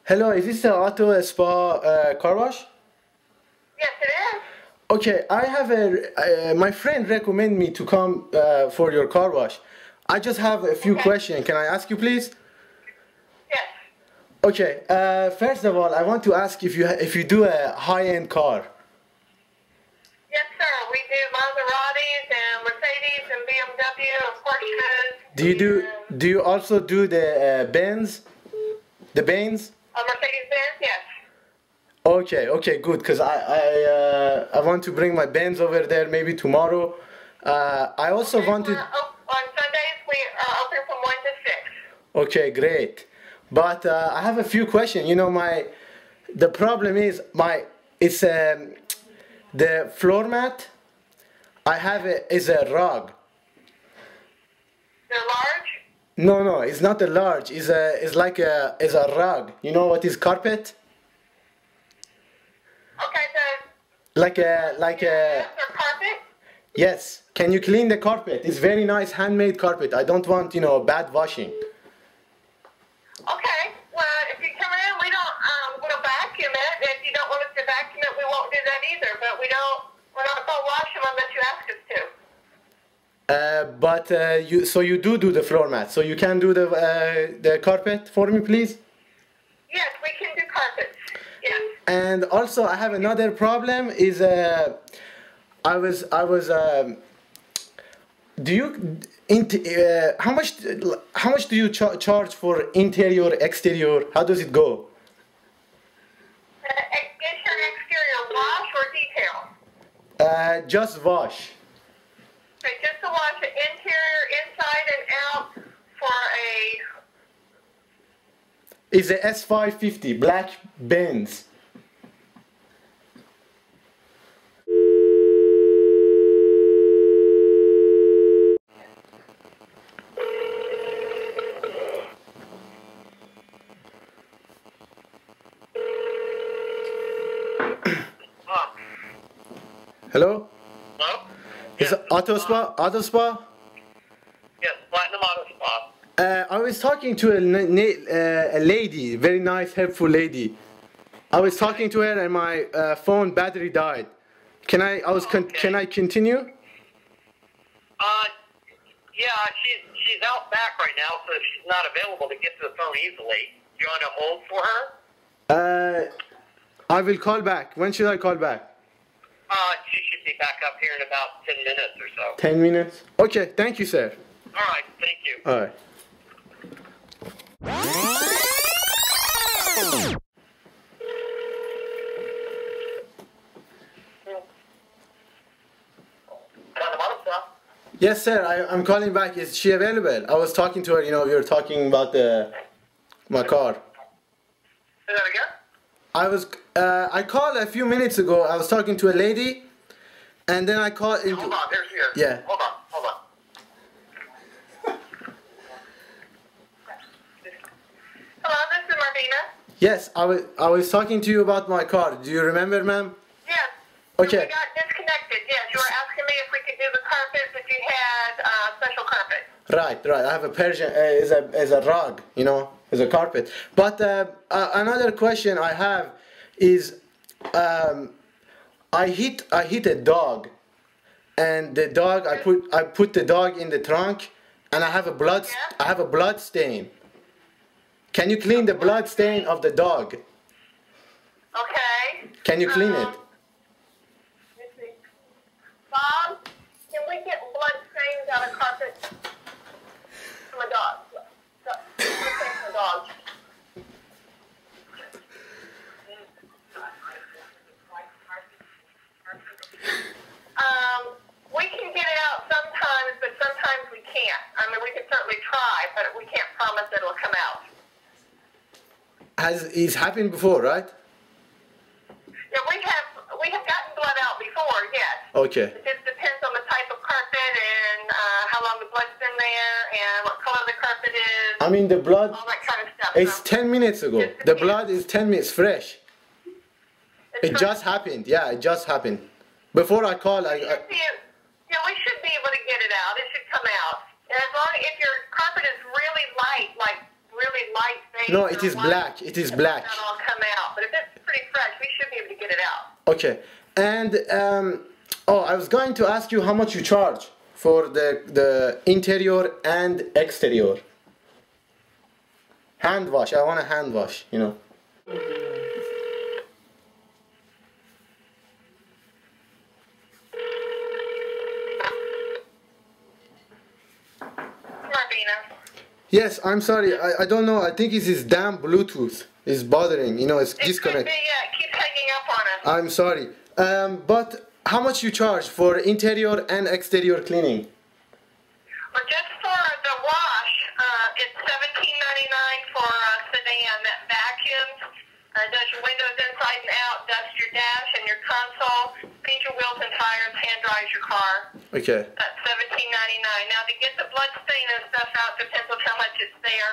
Hello, is this the auto spa car wash? Yes, it is. Okay, I have my friend recommend me to come for your car wash. I just have a few questions. Can I ask you, please? Yes. Okay. First of all, I want to ask if you do a high-end car. Yes, sir. We do Maseratis and Mercedes and BMW and Porsches. Do you also do the Benz? The Benz? Mercedes-Benz, yes. Okay, good. Cause I want to bring my Benz over there maybe tomorrow. I also wanted. On Sundays we are open from 1 to 6. Okay, great. But I have a few questions. You know, the problem is the floor mat I have is a rug. They're large? No, it's not a large. It's like a rug. You know what is carpet? Okay, Like a carpet? Yes. Can you clean the carpet? It's very nice handmade carpet. I don't want, bad washing. Okay. Well, if you come in, we don't vacuum it. If you don't want us to vacuum it, we won't do that either. But we're not going to wash them unless you ask us to. So you do the floor mat. So you can do the carpet for me, please? Yes, we can do carpets. Yes. And also I have another problem is how much do you charge for interior exterior? How does it go? Interior, exterior, wash or detail? Just wash. Okay, just to wash the interior, inside and out for It's a S550 black Benz. Hello? Hello? Is it Auto Spa? Auto Spa? Yes, Platinum Auto Spa. I was talking to a lady, very nice, helpful lady. I was talking to her and my phone battery died. Can I continue? Yeah, she's out back right now, so she's not available to get to the phone easily. Do you want to hold for her? I will call back. When should I call back? She should be back up here in about 10 minutes or so. 10 minutes? Okay, thank you, sir. All right, thank you. All right. Platinum Auto Spa? Yes, sir. I'm calling back. Is she available? I was talking to her. We were talking about my car. Say that again? I called a few minutes ago. I was talking to a lady, and then I called. Hold on, there she is. Yeah. Hold on. Hello, this is Marvina. Yes, I was talking to you about my car. Do you remember, ma'am? Yes. Okay. We got disconnected. Yes, you were asking me if we could do the carpet, if you had special carpet. Right. I have a Persian is a rug, is a carpet. But another question I have is, I hit a dog, and the dog I put the dog in the trunk, and I have a blood stain. Can you clean the blood stain of the dog? Okay. Can you clean it? Let me see. Bob, can we get blood stains out of carpet from a dog? Blood stains from a dog. We can get it out sometimes, but sometimes we can't. I mean, we can certainly try, but we can't promise that it'll come out. It's happened before, right? Yeah, we have gotten blood out before, yes. Okay. It just depends on the type of carpet and how long the blood's been there and what color the carpet is. I mean, the blood. All that kind of stuff. It's 10 minutes ago. The blood is 10 minutes fresh. It just happened. Yeah, it just happened. Before I called, we should be able to get it out. It should come out. And as long if your carpet is really light, like really light things. No, it is black. It is black. That'll all come out. But if it's pretty fresh, we should be able to get it out. Okay. And oh, I was going to ask you how much you charge for the interior and exterior. Hand wash. I want a hand wash, you know. Yes, I'm sorry. I don't know. I think it's this damn Bluetooth is bothering. You know, it's disconnected. Yeah, it keeps hanging up on us. I'm sorry. But how much you charge for interior and exterior cleaning? Well, just for the wash, it's $17.99 for sedan that vacuums, does your windows inside and out, dusts your dash and your console, cleans your wheels and tires, hand dries your car. Okay. That's $17.99. Now, to get the blood stain and stuff out, depends on how much it's there.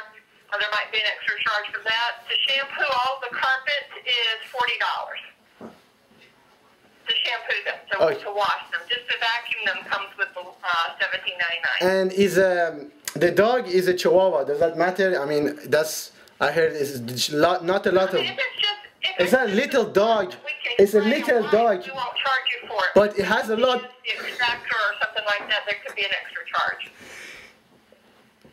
There might be an extra charge for that. To shampoo all the carpets is $40. To shampoo them, to wash them. Just to vacuum them comes with the $17.99. And is the dog is a Chihuahua? Does that matter? I mean, that's I heard it's not a lot of. It's a little dog. It's a little dog. We won't charge you for it. But it has a lot. The extractor or something like that, there could be an extra charge.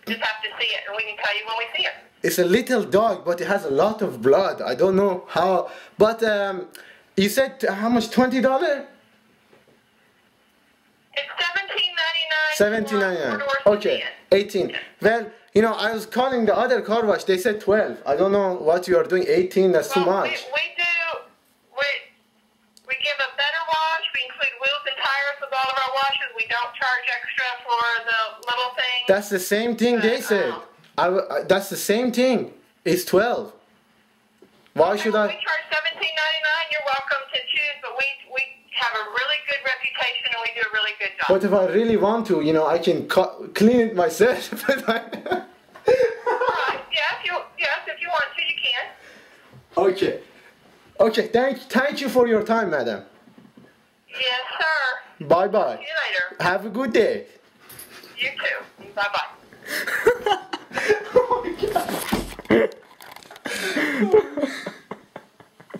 Just have to see it, and we can tell you when we see it. It's a little dog, but it has a lot of blood. I don't know how. But you said how much? $20? It's $17.99. $17.99. Okay, 18. Well, you know, I was calling the other car wash. They said 12. I don't know what you are doing. 18. That's too much. We give a better wash. We include wheels and tires with all of our washes. We don't charge extra for the little things. That's the same thing they said. That's the same thing. It's 12. Why should I? We charge $17.99. You're welcome to choose, but we have a really good reputation and we do a really good job. But if I really want to, you know, I can clean it myself. Right. Yes, if you want to, you can. Okay. Okay, thank you for your time, madam. Yes, sir. Bye-bye. See you later. Have a good day. You too. Bye-bye. Oh my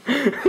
God.